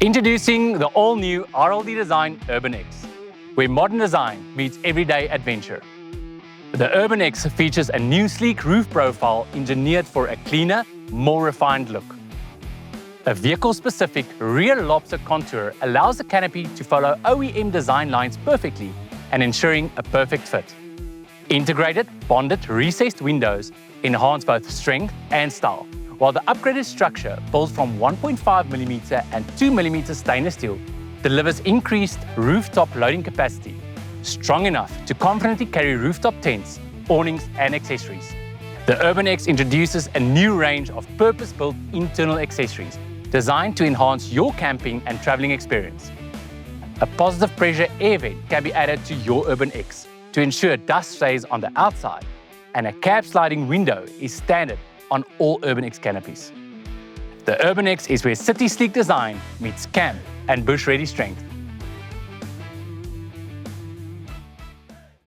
Introducing the all-new RLD Design UrbanX, where modern design meets everyday adventure. The UrbanX features a new sleek roof profile engineered for a cleaner, more refined look. A vehicle-specific rear lobster contour allows the canopy to follow OEM design lines perfectly and ensuring a perfect fit. Integrated, bonded, recessed windows enhance both strength and style, while the upgraded structure, built from 1.5mm and 2mm stainless steel, delivers increased rooftop loading capacity, strong enough to confidently carry rooftop tents, awnings, and accessories. The UrbanX introduces a new range of purpose-built internal accessories designed to enhance your camping and traveling experience. A positive pressure air vent can be added to your UrbanX to ensure dust stays on the outside, and a cab sliding window is standard on all UrbanX canopies. The UrbanX is where city sleek design meets camp and bush-ready strength.